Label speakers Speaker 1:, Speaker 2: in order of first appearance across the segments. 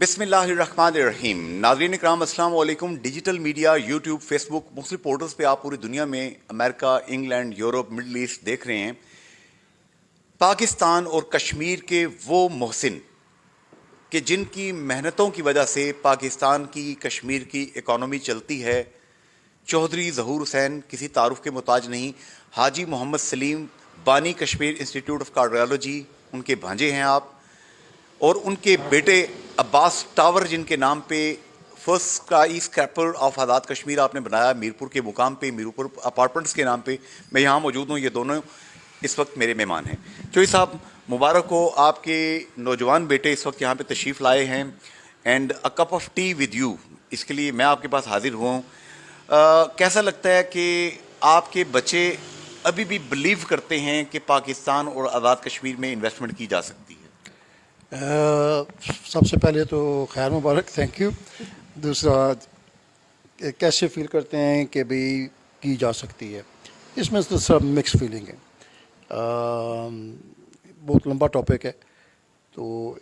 Speaker 1: بسم اللہ الرحمن الرحیم. ناظرین اکرام السلام علیکم. ڈیجیٹل میڈیا، یوٹیوب، فیس بک، مختلف پورٹلز پہ آپ پوری دنیا میں امریکہ، انگلینڈ، یورپ، مڈل ایسٹ دیکھ رہے ہیں. پاکستان اور کشمیر کے وہ محسن کہ جن کی محنتوں کی وجہ سے پاکستان کی کشمیر کی اکانومی چلتی ہے. چودھری ظہور حسین کسی تعارف کے محتاج نہیں. حاجی محمد سلیم بانی کشمیر انسٹیٹیوٹ آف کارڈیالوجی، ان کے بھانجے ہیں آپ. اور ان کے بیٹے عباس ٹاور، جن کے نام پہ first sky scraper of Azad Kashmir آپ نے بنایا میرپور کے مقام پہ، میرپور اپارٹمنٹس کے نام پہ. میں یہاں موجود ہوں. یہ دونوں اس وقت میرے مہمان ہیں. چوہی صاحب مبارک ہو، آپ کے نوجوان بیٹے اس وقت یہاں پہ تشریف لائے ہیں. And a cup of tea with you, اس کے لیے میں آپ کے پاس حاضر ہوا ہوں. کیسا لگتا ہے کہ آپ کے بچے ابھی بھی بلیو کرتے ہیں کہ پاکستان اور آزاد کشمیر میں انویسٹمنٹ کی جا سکتی ہے؟
Speaker 2: سب سے پہلے تو خیر مبارک، تھینک یو. دوسرا، کیسے فیل کرتے ہیں کہ بھئی کی جا سکتی ہے؟ اس میں تو سب مکس فیلنگ ہے. بہت لمبا ٹاپک ہے، تو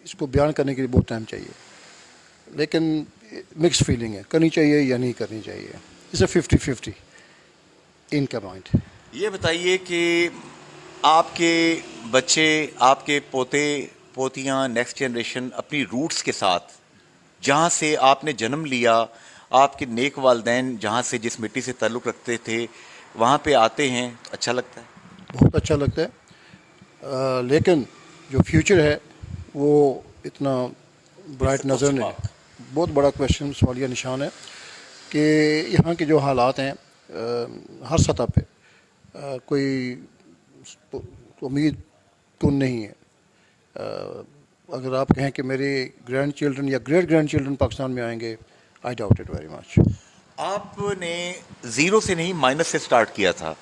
Speaker 2: اس کو بیان کرنے کے لیے بہت ٹائم چاہیے، لیکن مکس فیلنگ ہے، کرنی چاہیے یا نہیں کرنی چاہیے. اسے 50-50 ان کا مائنڈ.
Speaker 1: یہ بتائیے کہ آپ کے بچے، آپ کے پوتے پوتیاں، نیکسٹ جنریشن اپنی روٹس کے ساتھ، جہاں سے آپ نے جنم لیا، آپ کے نیک والدین جہاں سے جس مٹی سے تعلق رکھتے تھے وہاں پہ آتے ہیں، اچھا لگتا ہے؟
Speaker 2: بہت اچھا لگتا ہے، لیکن جو فیوچر ہے وہ اتنا برائٹ نظر نہیں. بہت بڑا کویشچن، سوالیہ نشان ہے کہ یہاں کے جو حالات ہیں ہر سطح پہ کوئی امید کن نہیں ہے. اگر آپ کہیں کہ میرے گرینڈ چلڈرن یا گریٹ گرینڈ چلڈرن پاکستان میں آئیں گے، I doubt it very much.
Speaker 1: آپ نے زیرو سے نہیں، مائنس سے سٹارٹ کیا تھا.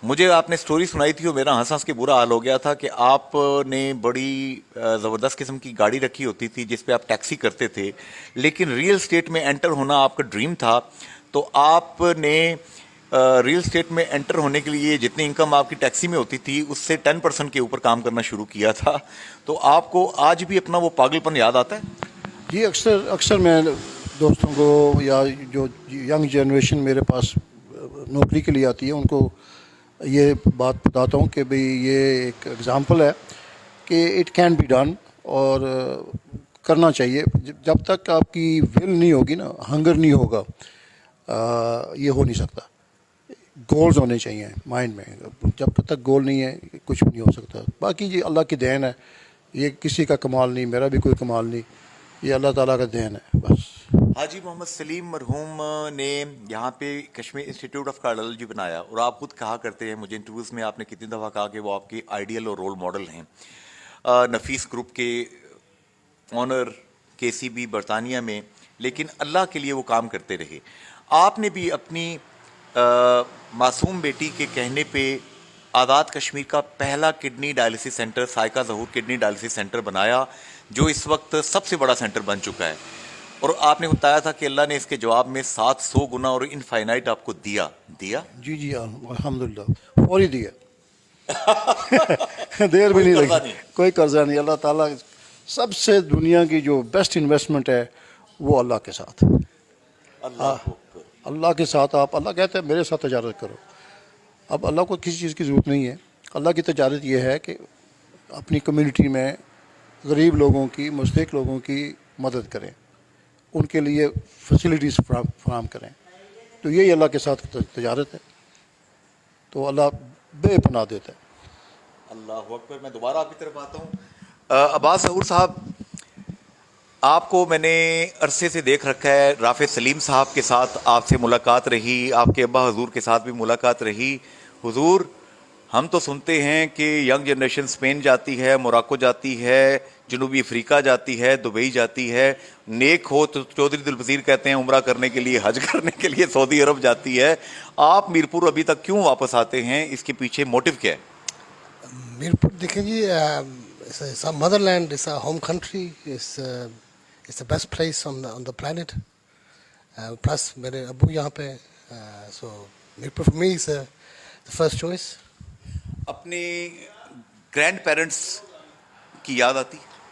Speaker 1: مجھے آپ نے سٹوری سنائی تھی اور میرا ہنس ہنس کے برا حال ہو گیا تھا کہ آپ نے بڑی زبردست قسم کی گاڑی رکھی ہوتی تھی جس پہ آپ ٹیکسی کرتے تھے، لیکن ریئل اسٹیٹ میں انٹر ہونا آپ کا ڈریم تھا. تو آپ نے ریئل اسٹیٹ میں انٹر ہونے کے لیے جتنی انکم آپ کی ٹیکسی میں ہوتی تھی اس سے 10% کے اوپر کام کرنا شروع کیا تھا. تو آپ کو آج بھی اپنا وہ پاگل پن یاد آتا ہے؟
Speaker 2: جی، اکثر میں دوستوں کو یا جو ینگ جنریشن میرے پاس نوکری کے لیے آتی ہے ان کو یہ بات بتاتا ہوں کہ بھئی یہ ایک ایگزامپل ہے کہ اٹ کین بی ڈن، اور کرنا چاہیے. جب تک آپ کی ول نہیں ہوگی نا، ہنگر نہیں ہوگا، یہ ہو نہیں سکتا. گولز ہونے چاہیے مائنڈ میں. جب تک گول نہیں ہے کچھ بھی نہیں ہو سکتا. باقی یہ اللہ کی دین ہے، یہ کسی کا کمال نہیں، میرا بھی کوئی کمال نہیں، یہ اللہ تعالیٰ کا دین ہے بس.
Speaker 1: حاجی محمد سلیم مرحوم نے یہاں پہ کشمیر انسٹیٹیوٹ آف کارڈیالوجی بنایا، اور آپ خود کہا کرتے ہیں، مجھے انٹرویوز میں آپ نے کتنی دفعہ کہا کہ وہ آپ کے آئیڈیل اور رول ماڈل ہیں. نفیس گروپ کے آنر KCB برطانیہ میں، لیکن اللہ کے لیے وہ کام کرتے رہے. آپ نے بھی اپنی معصوم بیٹی کے کہنے پہ آزاد کشمیر کا پہلا کڈنی ڈائلسس سینٹر سائقہ ظہور کڈنی ڈائلسس سینٹر بنایا، جو اس وقت سب سے بڑا سینٹر بن چکا ہے. اور آپ نے بتایا تھا کہ اللہ نے اس کے جواب میں 700 گنا اور انفائنائٹ آپ کو دیا.
Speaker 2: جی الحمدللہ فوری دیا. دیر بھی نہیں لگی، کوئی قرضہ نہیں. اللہ تعالیٰ سب سے دنیا کی جو بیسٹ انویسٹمنٹ ہے وہ اللہ کے ساتھ. اللہ کے ساتھ آپ، اللہ کہتے ہیں میرے ساتھ تجارت کرو. اب اللہ کو کسی چیز کی ضرورت نہیں ہے. اللہ کی تجارت یہ ہے کہ اپنی کمیونٹی میں غریب لوگوں کی، مستحق لوگوں کی مدد کریں، ان کے لیے فیسلٹیز فراہم کریں. تو یہی اللہ کے ساتھ تجارت ہے. تو اللہ بے پناہ دیتا ہے.
Speaker 1: اللہ اکبر. میں دوبارہ آپ کی طرف آتا ہوں. عباس ظہور صاحب، آپ کو میں نے عرصے سے دیکھ رکھا ہے. رافع سلیم صاحب کے ساتھ آپ سے ملاقات رہی، آپ کے ابا حضور کے ساتھ بھی ملاقات رہی. حضور، ہم تو سنتے ہیں کہ ینگ جنریشن اسپین جاتی ہے، موراکو جاتی ہے، جنوبی افریقہ جاتی ہے، دبئی جاتی ہے. نیک ہو تو چودھری دلپذیر کہتے ہیں عمرہ کرنے کے لیے، حج کرنے کے لیے سعودی عرب جاتی ہے. آپ میرپور ابھی تک کیوں واپس آتے ہیں؟ اس کے پیچھے موٹیو کیا ہے؟
Speaker 3: میرپور دیکھیں جی، motherland, is a home country, it's the best place on the planet. Plus میرے ابو یہاں پہ، so Mirpur for me is the first choice.
Speaker 1: اپنے گرینڈ پیرنٹس کی یاد آتی؟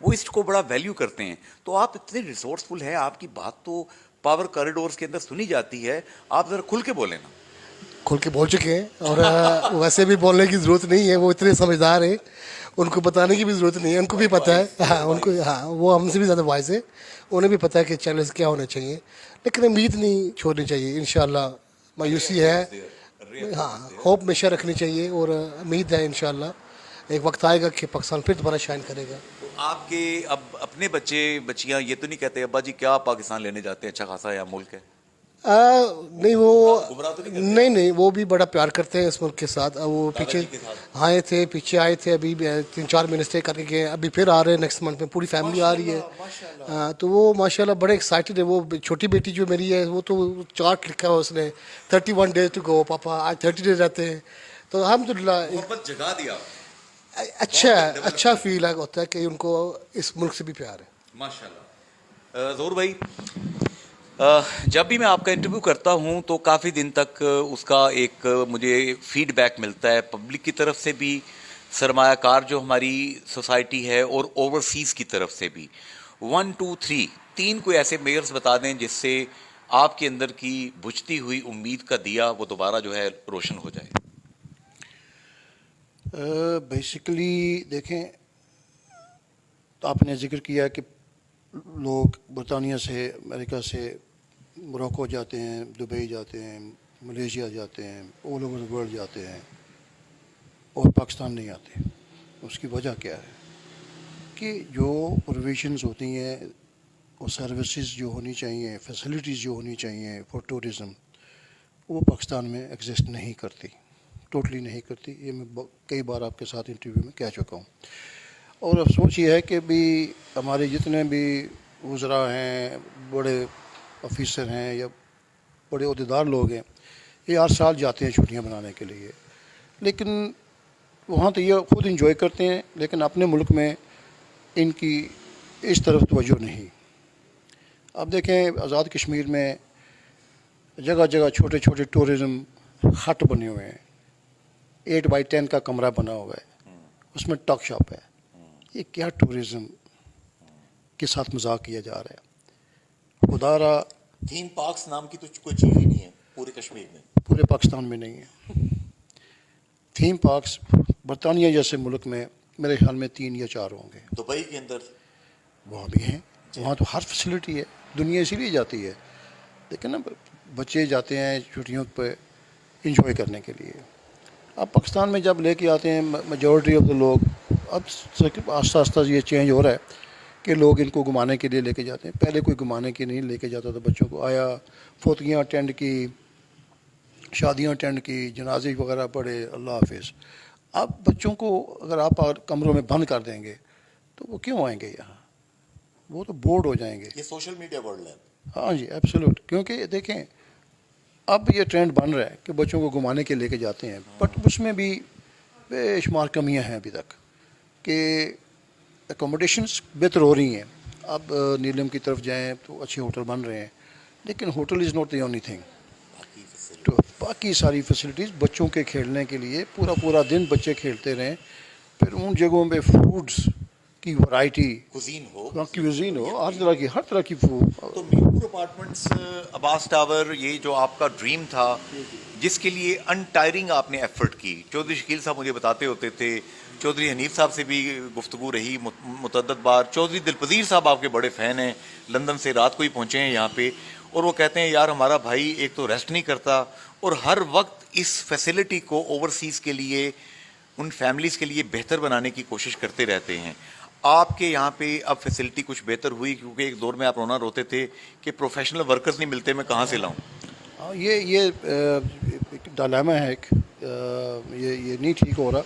Speaker 1: وہ اس کو بڑا ویلیو کرتے ہیں. تو آپ اتنے ریسورسفل ہیں, آپ کی بات تو پاور کوریڈورز کے اندر سنی جاتی ہے, آپ ذرا کھل کے بولیں نا.
Speaker 3: کھل کے بول چکے ہیں, اور ویسے بھی بولنے کی ضرورت نہیں ہے, وہ اتنے سمجھدار ہیں, ان کو بتانے کی بھی ضرورت نہیں ہے, ان کو بھی پتہ ہے, ہاں ان کو, ہاں وہ ہم سے بھی زیادہ وائز ہے, انہیں بھی پتہ ہے کہ چیلنج کیا ہونا چاہیے, لیکن امید نہیں چھوڑنی چاہیے. انشاءاللہ مایوسی ہے, ہاں ہوپ ہمیشہ رکھنی چاہیے, اور امید ہے انشاءاللہ ایک وقت آئے گا کہ پاکستان پھر دوبارہ شائن کرے گا.
Speaker 1: آپ کے اب اپنے بچے بچیاں یہ تو نہیں کہتے ابا جی کیا پاکستان لینے جاتے ہیں, اچھا خاصا یا ملک ہے؟
Speaker 3: نہیں وہ
Speaker 1: گمراہ تو نہیں کرتے؟
Speaker 3: نہیں وہ بھی بڑا پیار کرتے ہیں اس ملک کے ساتھ. وہ پیچھے آئے تھے, آئے تھے, ابھی 3-4 مہینے اسٹے کر کے گئے, ابھی پھر آ رہے ہیں نیکسٹ منتھ میں, پوری فیملی آ رہی ہے. تو وہ ماشاءاللہ بڑے ایکسائٹیڈ ہے. وہ چھوٹی بیٹی جو میری ہے وہ تو چارٹ لکھا ہوا اس نے 31 days ٹو گو, پاپا آج 30 days رہتے ہیں. تو الحمدللہ
Speaker 1: محبت جگا دیا
Speaker 3: اچھا فیل ہوتا ہے کہ ان کو اس ملک سے بھی پیار ہے.
Speaker 1: ماشاءاللہ. ظہور بھائی, جب بھی میں آپ کا انٹرویو کرتا ہوں تو کافی دن تک اس کا ایک مجھے فیڈ بیک ملتا ہے پبلک کی طرف سے بھی, سرمایہ کار جو ہماری سوسائٹی ہے, اور اوورسیز کی طرف سے بھی. 1 2 3 3 کوئی ایسے میئرز بتا دیں جس سے آپ کے اندر کی بجھتی ہوئی امید کا دیا وہ دوبارہ جو ہے روشن ہو جائے.
Speaker 2: بیسیکلی دیکھیں, آپ نے ذکر کیا کہ لوگ برطانیہ سے, امریکہ سے موروکو جاتے ہیں, دبئی جاتے ہیں, ملیشیا جاتے ہیں, آل اوور ورلڈ جاتے ہیں, اور پاکستان نہیں آتے. اس کی وجہ کیا ہے کہ جو پروویژنز ہوتی ہیں اور سروسز جو ہونی چاہیے, فیسلٹیز جو ہونی چاہیے فار ٹورزم, وہ پاکستان میں ایگزسٹ نہیں کرتی, ٹوٹلی نہیں کرتی. یہ میں کئی بار آپ کے ساتھ انٹرویو میں کہہ چکا ہوں. اور افسوس یہ ہے کہ بھی ہمارے جتنے بھی وزراء ہیں, بڑے آفیسر ہیں یا بڑے عہدیدار لوگ ہیں, یہ ہر سال جاتے ہیں چھٹیاں منانے کے لیے, لیکن وہاں تو یہ خود انجوائے کرتے ہیں, لیکن اپنے ملک میں ان کی اس طرف توجہ نہیں. اب دیکھیں آزاد کشمیر میں جگہ جگہ چھوٹے چھوٹے ٹورزم ہٹ بنے ہوئے ہیں, 8x10 کا کمرہ بنا ہوا ہے, اس میں ٹاک شاپ ہے. یہ کیا ٹورزم کے ساتھ مذاق کیا جا رہا ہے؟ خدا را
Speaker 1: تھیم پارکس نام کی تو کوئی چیز ہی نہیں ہے پورے کشمیر میں,
Speaker 2: پورے پاکستان میں نہیں ہے. تھیم پارکس برطانیہ جیسے ملک میں میرے خیال میں 3 یا 4 ہوں گے.
Speaker 1: دبئی کے اندر
Speaker 2: وہاں بھی ہیں, وہاں تو ہر فیسلٹی ہے, دنیا اسی لیے جاتی ہے. لیکن نا بچے جاتے ہیں چھٹیوں پہ انجوائے کرنے کے لیے. اب پاکستان میں جب لے کے آتے ہیں میجورٹی آف دا لوگ, اب آہستہ آہستہ یہ چینج ہو رہا ہے کہ لوگ ان کو گھمانے کے لیے لے کے جاتے ہیں. پہلے کوئی گھمانے کے نہیں لے کے جاتا تھا بچوں کو, آیا فوتگیاں اٹینڈ کی, شادیاں اٹینڈ کی, جنازے وغیرہ پڑھے, اللہ حافظ. اب بچوں کو اگر آپ کمروں میں بند کر دیں گے تو وہ کیوں آئیں گے یہاں؟ وہ تو بورڈ ہو جائیں گے.
Speaker 1: یہ سوشل میڈیا ورلڈ ہے.
Speaker 2: ہاں جی ایبسولوٹ. کیونکہ دیکھیں اب یہ ٹرینڈ بن رہا ہے کہ بچوں کو گھمانے کے لے کے جاتے ہیں, بٹ اس میں بھی بے شمار کمیاں ہیں ابھی تک کہ اکوموڈیشنس بہتر ہو رہی ہیں. اب نیلم کی طرف جائیں تو اچھے ہوٹل بن رہے ہیں, لیکن hotel is not the only thing. تو باقی ساری فیسلٹیز بچوں کے کھیلنے کے لیے, پورا دن بچے کھیلتے رہیں, پھر ان جگہوں پہ فوڈز کی ورائٹی,
Speaker 1: کوزین ہو,
Speaker 2: ہر طرح کی فوڈ.
Speaker 1: تو میرپور اپارٹمنٹس, عباس ٹاور, یہ جو آپ کا ڈریم تھا جس کے لیے انٹائرنگ آپ نے ایفرٹ کی, چودھری شکیل صاحب مجھے بتاتے ہوتے تھے, چودھری حنیف صاحب سے بھی گفتگو رہی متعدد بار, چودھری دلپذیر صاحب آپ کے بڑے فین ہیں, لندن سے رات کو ہی پہنچے ہیں یہاں پہ, اور وہ کہتے ہیں یار ہمارا بھائی ایک تو ریسٹ نہیں کرتا اور ہر وقت اس فیسلٹی کو اوورسیز کے لیے, ان فیملیز کے لیے بہتر بنانے کی کوشش کرتے رہتے ہیں. آپ کے یہاں پہ اب فیسلٹی کچھ بہتر ہوئی؟ کیونکہ ایک دور میں آپ روتے تھے کہ پروفیشنل ورکرز نہیں ملتے, میں کہاں سے لاؤں.
Speaker 2: یہ ڈائلیما ہے ایک, یہ نہیں ٹھیک ہو رہا,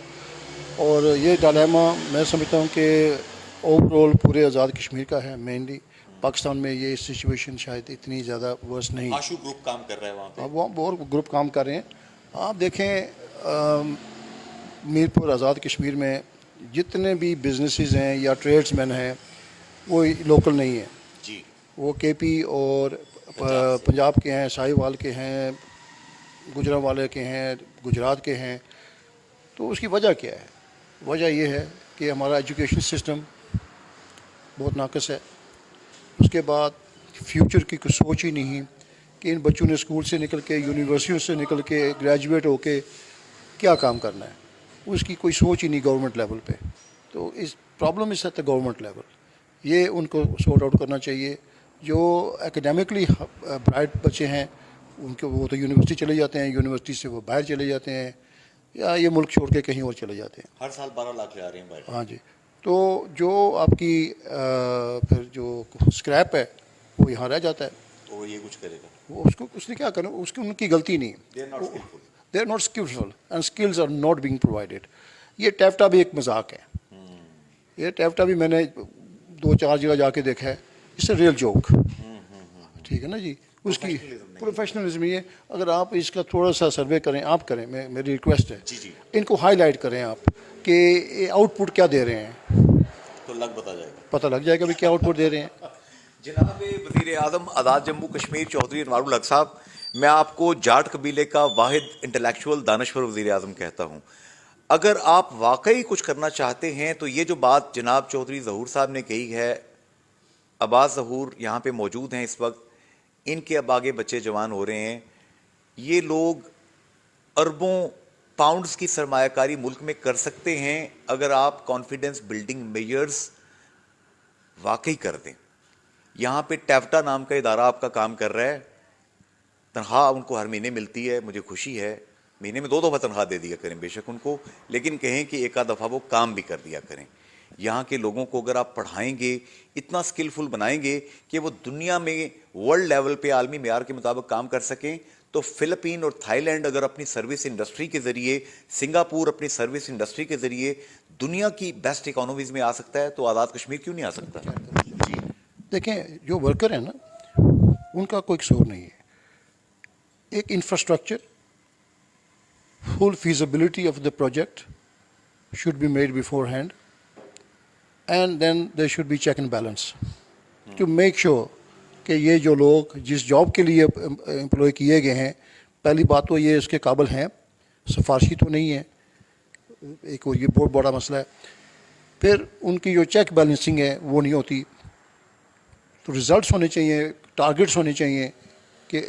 Speaker 2: اور یہ ڈائلیما میں سمجھتا ہوں کہ اوور آل پورے آزاد کشمیر کا ہے. مینلی پاکستان میں یہ سچویشن شاید اتنی زیادہ ورس نہیں.
Speaker 1: آشو گروپ کام کر رہا ہے وہاں پہ,
Speaker 2: وہ اور گروپ کام کر رہے ہیں. آپ دیکھیں میرپور آزاد کشمیر میں جتنے بھی بزنسز ہیں یا ٹریڈس مین ہیں وہ لوکل نہیں ہیں.
Speaker 1: جی,
Speaker 2: وہ کے پی اور پنجاب کے ہیں, ساہی وال کے ہیں, گجرانوالے کے ہیں, گجرات کے ہیں. تو اس کی وجہ کیا ہے؟ وجہ یہ ہے کہ ہمارا ایجوکیشن سسٹم بہت ناقص ہے. اس کے بعد فیوچر کی کوئی سوچ ہی نہیں کہ ان بچوں نے اسکول سے نکل کے یونیورسٹیوں سے نکل کے گریجویٹ ہو کے کیا کام کرنا ہے. اس کی کوئی سوچ ہی نہیں گورنمنٹ لیول پہ. تو اس problem is at the government level. یہ ان کو سورٹ آؤٹ کرنا چاہیے. جو اکیڈیمکلی برائٹ بچے ہیں ان کے وہ تو یونیورسٹی چلے جاتے ہیں, یونیورسٹی سے وہ باہر چلے جاتے ہیں یا یہ ملک چھوڑ کے کہیں اور چلے جاتے ہیں.
Speaker 1: ہر سال 12 لاکھ لے آ رہے ہیں باہر.
Speaker 2: ہاں جی. تو جو آپ کی پھر جو اسکریپ ہے وہ یہاں رہ جاتا ہے.
Speaker 1: تو یہ کچھ کرے گا.
Speaker 2: وہ اس نے کیا کرنا, اس کی ان کی غلطی نہیں. They are not skillful and skills are not being provided. یہ ٹیفٹا بھی ایک مذاق ہے. یہ ٹیفٹا بھی میں نے 2-4 جگہ جا کے دیکھا ہے. اس سے ریئل جوک. ٹھیک ہے نا جی. اس کی پروفیشنلزم یہ, اگر آپ اس کا تھوڑا سا سروے کریں, آپ کریں, میری ریکویسٹ ہے, ان کو ہائی لائٹ کریں آپ کہ آؤٹ پٹ کیا دے رہے ہیں,
Speaker 1: تو بتا جائے گا,
Speaker 2: پتہ لگ جائے گا بھی کیا آؤٹ پٹ دے رہے ہیں.
Speaker 1: جناب وزیر اعظم آزاد جموں کشمیر چودھری انوار الحق صاحب, میں آپ کو جاٹ قبیلے کا واحد انٹلیکچوئل دانشور وزیر اعظم کہتا ہوں. اگر آپ واقعی کچھ کرنا چاہتے ہیں تو یہ جو بات جناب چودھری ظہور صاحب نے کہی ہے, عباس ظہور یہاں پہ موجود ہیں اس وقت, ان کے اب آگے بچے جوان ہو رہے ہیں. یہ لوگ اربوں پاؤنڈز کی سرمایہ کاری ملک میں کر سکتے ہیں اگر آپ کانفیڈنس بلڈنگ میجرز واقعی کر دیں. یہاں پہ ٹیفٹا نام کا ادارہ آپ کا کام کر رہا ہے. تنخواہ ان کو ہر مہینے ملتی ہے, مجھے خوشی ہے. مہینے میں 2 دفعہ تنخواہ دے دیا کریں بے شک ان کو, لیکن کہیں کہ ایک آدھ دفعہ وہ کام بھی کر دیا کریں. یہاں کے لوگوں کو اگر آپ پڑھائیں گے, اتنا اسکلفل بنائیں گے کہ وہ دنیا میں ورلڈ لیول پہ عالمی معیار کے مطابق کام کر سکیں, تو فلپین اور تھائی لینڈ اگر اپنی سروس انڈسٹری کے ذریعے, سنگاپور اپنی سروس انڈسٹری کے ذریعے دنیا کی بیسٹ اکانومیز میں آ سکتا ہے, تو آزاد کشمیر کیوں نہیں آ سکتا؟
Speaker 2: دیکھیں جو ورکر ہیں نا, ان کا کوئی قصور نہیں ہے. ایک infrastructure, full feasibility of the project should be made beforehand, and then there should be check and balance to make sure کہ یہ جو لوگ جس جاب کے لیے امپلائی کیے گئے ہیں, پہلی بات تو یہ اس کے قابل ہیں, سفارشی تو نہیں ہے, ایک یہ بہت بڑا مسئلہ ہے. پھر ان کی جو چیک بیلنسنگ ہے وہ نہیں ہوتی. تو ریزلٹس ہونے چاہیے, ٹارگیٹس ہونے چاہیے کہ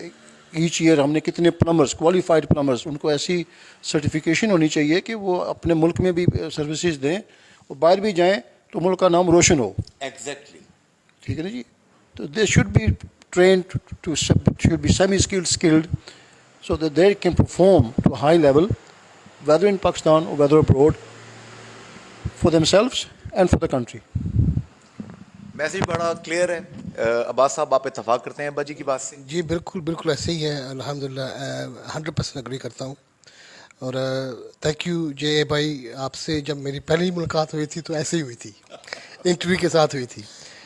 Speaker 2: ایچ ایئر ہم نے کتنے پلمبرس, کوالیفائڈ پلمبرس, ان کو ایسی سرٹیفکیشن ہونی چاہیے کہ وہ اپنے ملک میں بھی سروسز دیں اور باہر بھی جائیں تو ملک کا نام روشن ہو.
Speaker 1: ایگزیکٹلی.
Speaker 2: ٹھیک ہے نا جی. تو they should be trained to should be semi skilled so that they can perform to a high level whether in Pakistan or whether abroad for themselves and for the country.
Speaker 1: Message بڑا clear ہے. عباس صاحب آپ اتفاق کرتے ہیں ابا جی کی بات سے؟
Speaker 3: جی بالکل ایسے ہی ہے الحمدللہ. 100% اگری کرتا ہوں. اور تھینک یو جے بھائی, آپ سے جب میری پہلی ملاقات ہوئی تھی تو ایسے ہی ہوئی تھی, انٹرویو کے ساتھ ہوئی تھی.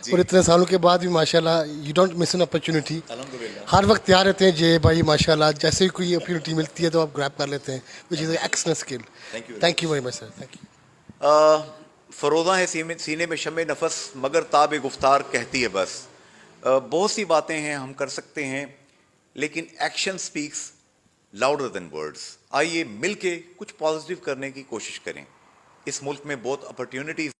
Speaker 3: اور اتنے سالوں کے بعد بھی ماشاءاللہ you don't miss an opportunity. ہر وقت تیار رہتے ہیں جے بھائی ماشاءاللہ, جیسے ہی کوئی اپرچونیٹی ملتی ہے تو آپ گریب کر لیتے ہیں, which is excellent skill. Thank you very much sir. Thank you.
Speaker 1: فروزاں ہے سینے میں شمع نفس, مگر تاب گفتار کہتی ہے بس. بہت سی باتیں ہیں ہم کر سکتے ہیں, لیکن action specs louder than words. آئیے مل کے کچھ پازیٹیو کرنے کی کوشش کریں. اس ملک میں بہت اپرچونیٹیز